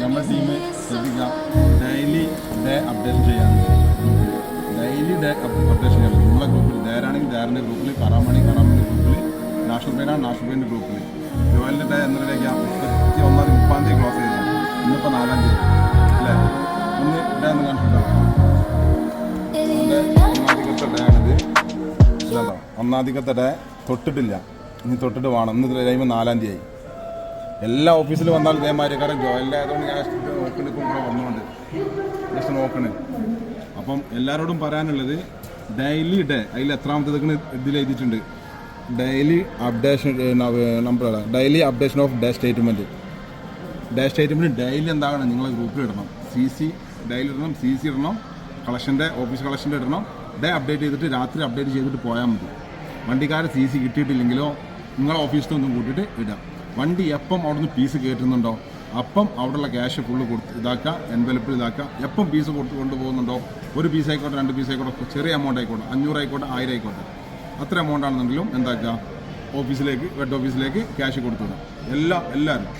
നമ്മുടെ ടീം ശ്രദ്ധിക്കാം, daily day updation ചെയ്യാറുണ്ട്. ഡെയിലി ഡേ അപ്ഡേഷൻ ചെയ്യാറുണ്ട്. നിങ്ങളുടെ ഗ്രൂപ്പിൽ ഡയറാണെങ്കിൽ ഡയറിൻ്റെ ഗ്രൂപ്പിൽ, കറാമണിൻ്റെ ഗ്രൂപ്പിൽ, നാഷണൽ പെയിൻ്റെ ഗ്രൂപ്പിൽ. ജോയലിൻ്റെ ഡേ എന്നതിലേക്കാണ് 31-30 ക്ലോസ് ചെയ്തത്. ഇന്നിപ്പോൾ 4 അല്ലേ? ഒന്ന് ഡേ ഒന്ന് കാണിച്ചിട്ടുണ്ടാകും. ഒന്നാധികത്തെ ഡേ ആണിത്. ഇതല്ലോ, ഒന്നാധികത്തെ ഡേ തൊട്ടിട്ടില്ല. ഇനി തൊട്ടിട്ട് വേണം. ഇന്ന് കഴിയുമ്പോൾ 4 എല്ലാ ഓഫീസിലും വന്നാൽ ഇതേമാതിരി. കാരണം ജോയിൻ്റെ ആയതുകൊണ്ട് ഞാൻ നോക്കണിപ്പോൾ ഇവിടെ വന്നുകൊണ്ട് ജസ്റ്റ് നോക്കണേ. അപ്പം എല്ലാവരോടും പറയാനുള്ളത് ഡെയിലി ഡേ അതിൽ എത്രാമത്തെ ഇതിൽ എഴുതിയിട്ടുണ്ട്, daily updation number, daily updation off day statement. Day statement daily എന്താണ് നിങ്ങളെ ഗ്രൂപ്പിൽ ഇടണം. CC ഡെയിലി ഇടണം, CC ഇടണം, കളക്ഷൻ്റെ ഓഫീസ് കളക്ഷൻ്റെ ഇടണം. ഡേ അപ്ഡേറ്റ് ചെയ്തിട്ട് രാത്രി അപ്ഡേറ്റ് ചെയ്തിട്ട് പോയാൽ മതി. വണ്ടിക്കാരെ CC കിട്ടിയിട്ടില്ലെങ്കിലോ നിങ്ങളെ ഓഫീസിൽ ഒന്നും കൂട്ടിയിട്ട് ഇടാം. വണ്ടി എപ്പം അവിടുന്ന് പീസ് കയറ്റുന്നുണ്ടോ അപ്പം അവിടെയുള്ള ക്യാഷ് ഫുള്ള് കൊടുത്ത് ഇതാക്കുക, എൻവലപ്പിൽ ഇതാക്കുക. എപ്പം പീസ് കൊണ്ടുപോകുന്നുണ്ടോ, ഒരു പീസ് ആയിക്കോട്ടെ, 2 പീസ് ആയിക്കോട്ടെ, ചെറിയ എമൗണ്ട് ആയിക്കോട്ടെ, 500 ആയിക്കോട്ടെ, 1000 ആയിക്കോട്ടെ, അത്ര എമൗണ്ട് ആണെന്നുണ്ടെങ്കിലും എന്താക്കുക, ഓഫീസിലേക്ക്, ഹെഡ് ഓഫീസിലേക്ക് ക്യാഷ് കൊടുത്തുവിടും. എല്ലാവരും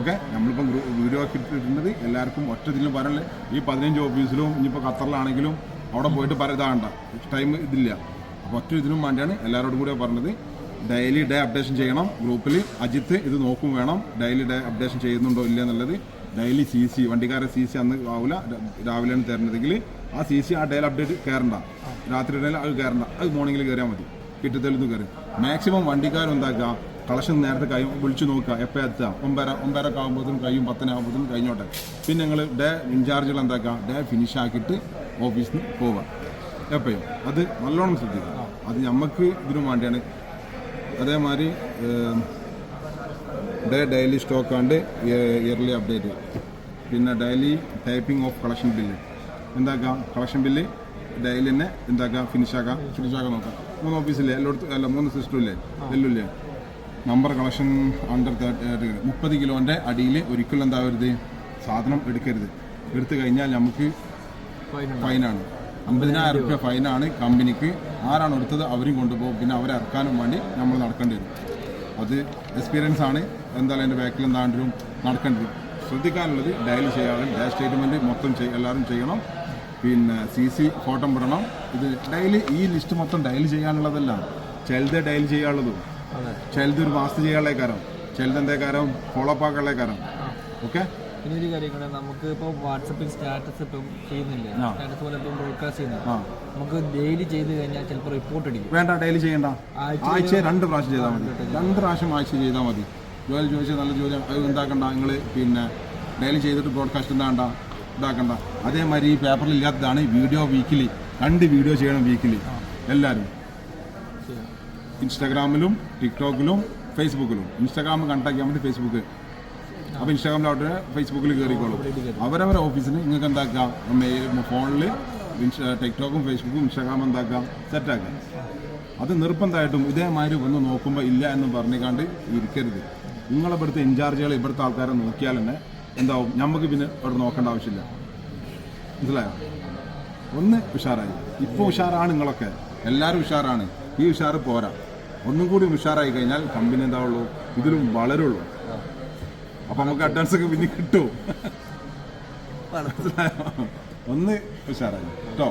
ഓക്കെ. നമ്മളിപ്പം വീഡിയോ ഒക്കെ ഇട്ടിട്ടുള്ളത് എല്ലാവർക്കും ഒറ്റതിലും പറയാനുള്ള. ഈ 15 ഓഫീസിലും ഇനിയിപ്പോൾ ഖത്തറിലാണെങ്കിലും അവിടെ പോയിട്ട് ഇതാകണ്ട, ടൈം ഇതില്ല. അപ്പോൾ ഒറ്റ ഇതിലും വേണ്ടിയാണ് എല്ലാവരോടും കൂടെ പറഞ്ഞത്. ഡെയിലി ഡേ അപ്ഡേഷൻ ചെയ്യണം. ഗ്രൂപ്പിൽ അജിത്ത് ഇത് നോക്കും വേണം, ഡെയിലി ഡേ അപ്ഡേഷൻ ചെയ്യുന്നുണ്ടോ ഇല്ല എന്നുള്ളത്. ഡെയിലി CC വണ്ടിക്കാരെ CC അന്ന് ആവില്ല, രാവിലെയാണ് തരുന്നതെങ്കിൽ ആ CC ആ ഡെയിലി അപ്ഡേറ്റ് കയറണ്ട. രാത്രി ഡേയിൽ അത് കയറണ്ട, അത് മോർണിംഗിൽ കയറിയാൽ മതി. കിട്ടത്തിലൊന്നും കയറി. മാക്സിമം വണ്ടിക്കാരെന്താക്കുക, കളക്ഷൻ നേരത്തെ വിളിച്ചു നോക്കുക, എപ്പോൾ എത്തുക. 9:30 ആകുമ്പോഴത്തേനും കഴിയും, 10 ആകുമ്പോഴത്തേനും കഴിഞ്ഞോട്ടെ. പിന്നെ നിങ്ങൾ ഡേ ഇൻചാർജുകൾ എന്താക്കുക, ഡേ ഫിനിഷ് ആക്കിയിട്ട് ഓഫീസിൽ നിന്ന് പോവുക എപ്പോഴും. അത് നല്ലോണം ശ്രദ്ധിക്കുക. അത് നമുക്ക് ഇതിനും വേണ്ടിയാണ്. അതേമാതിരി daily stock and yearly update. പിന്നെ daily typing of collection bill എന്താക്കാം. കളക്ഷൻ ബില്ല് ഡെയിലി തന്നെ എന്താക്കാം, ഫിനിഷാക്കാൻ നോക്കാം. 3 ഓഫീസില്ലേ, എല്ലായിടത്തും അല്ല 3 സിസ്റ്റമില്ലേ, എല്ലില്ലേ. നമ്പർ കളക്ഷൻ അണ്ടർ 30 കിലോൻ്റെ അടിയിൽ ഒരിക്കലും എന്താവരുത്, സാധനം എടുക്കരുത്. എടുത്തു കഴിഞ്ഞാൽ നമുക്ക് ഫൈനാണ്. 50,000 രൂപ ഫൈനാണ് കമ്പനിക്ക്. ആരാണ് എടുത്തത് അവരും കൊണ്ടുപോകും. പിന്നെ അവരെ ഇറക്കാനും വേണ്ടി നമ്മൾ നടക്കേണ്ടി വരും. അത് എക്സ്പീരിയൻസ് ആണ്. എന്തായാലും എൻ്റെ ബാക്കിൽ എന്താണ്ടും നടക്കേണ്ടി വരും. ശ്രദ്ധിക്കാനുള്ളത് ഡെയിലി ചെയ്യാനും ഡേ സ്റ്റേറ്റ്മെൻറ്റ് മൊത്തം എല്ലാവരും ചെയ്യണം. പിന്നെ CC ഫോട്ടോ വിടണം. ഇത് ഡെയിലി ഈ ലിസ്റ്റ് മൊത്തം ഡെയിലി ചെയ്യാനുള്ളതല്ല. ചിലത് ഡെയിലി ചെയ്യാനുള്ളതും, ചിലത് ഒരു മാസത്തിൽ ചെയ്യാനുള്ള കാരം, ചിലത് എന്തേ കാരം ഫോളോ അപ്പ് ആക്കാനുള്ള കാരം. ഓക്കെ. പിന്നെ ഒരു കാര്യം കൂടെ, നമുക്ക് ഇപ്പോൾ വാട്സപ്പിൽ സ്റ്റാറ്റസ് ഇപ്പം ചെയ്യുന്നില്ലേ, സ്റ്റാറ്റസ് പോലെ ഇപ്പം ബ്രോഡ്കാസ്റ്റ് ചെയ്യുന്നത്, നമുക്ക് ഡെയിലി ചെയ്ത് കഴിഞ്ഞാൽ ചിലപ്പോൾ റിപ്പോർട്ട് അടിക്കും. വേണ്ട, ഡെയിലി ചെയ്യണ്ട. ആഴ്ച 2 പ്രാവശ്യം ചെയ്താൽ മതി. 2 പ്രാവശ്യം ആഴ്ച ചെയ്താൽ മതി. ജോലി ചോദിച്ചാൽ നല്ല ജോലി. അത് എന്താക്കണ്ട നിങ്ങൾ. പിന്നെ ഡെയിലി ചെയ്തിട്ട് ബ്രോഡ്കാസ്റ്റ് ഇതാക്കണ്ട. അതേമാതിരി ഈ പേപ്പറിൽ ഇല്ലാത്തതാണ് വീഡിയോ. വീക്കിലി 2 വീഡിയോ ചെയ്യണം വീക്കിലി എല്ലാവരും. ഇൻസ്റ്റാഗ്രാമിലും ടിക്ടോക്കിലും ഫേസ്ബുക്കിലും. ഇൻസ്റ്റാഗ്രാം കണ്ടാക്കിയാൽ മതി, ഫേസ്ബുക്ക്. അപ്പോൾ ഇൻസ്റ്റാഗ്രാമിലോട്ട് ഫേസ്ബുക്കിൽ കയറിക്കോളും. അവരവരെ ഓഫീസിന് നിങ്ങൾക്ക് എന്താക്കാം, ഫോണിൽ ടിക്ടോക്കും ഫേസ്ബുക്കും ഇൻസ്റ്റാഗ്രാം എന്താക്കാം, സെറ്റാക്കാം. അത് നിർബന്ധമായിട്ടും ഇതേമാതിരി വന്ന് നോക്കുമ്പോൾ ഇല്ല എന്ന് പറഞ്ഞുകൊണ്ട് ഇരിക്കരുത്. നിങ്ങളെ ഇവിടുത്തെ ഇൻചാർജുകൾ ഇവിടുത്തെ ആൾക്കാരെ നോക്കിയാൽ തന്നെ എന്താവും, നമുക്ക് പിന്നെ അവിടെ നോക്കേണ്ട ആവശ്യമില്ല. മനസ്സിലായോ? ഒന്ന് ഉഷാറായി. ഇപ്പോൾ ഉഷാറാണ് നിങ്ങളൊക്കെ, എല്ലാവരും ഉഷാറാണ്. ഈ ഉഷാറ് പോരാ, ഒന്നും കൂടി ഉഷാറായി കഴിഞ്ഞാൽ കമ്പനി എന്താവുള്ളൂ, ഇതിലും വളരുള്ളൂ. അപ്പം നമുക്ക് അഡ്വാൻസ് ഒക്കെ പിന്നെ കിട്ടും. മനസ്സിലായോ? ഒന്ന് ഉഷാറായി കേട്ടോ.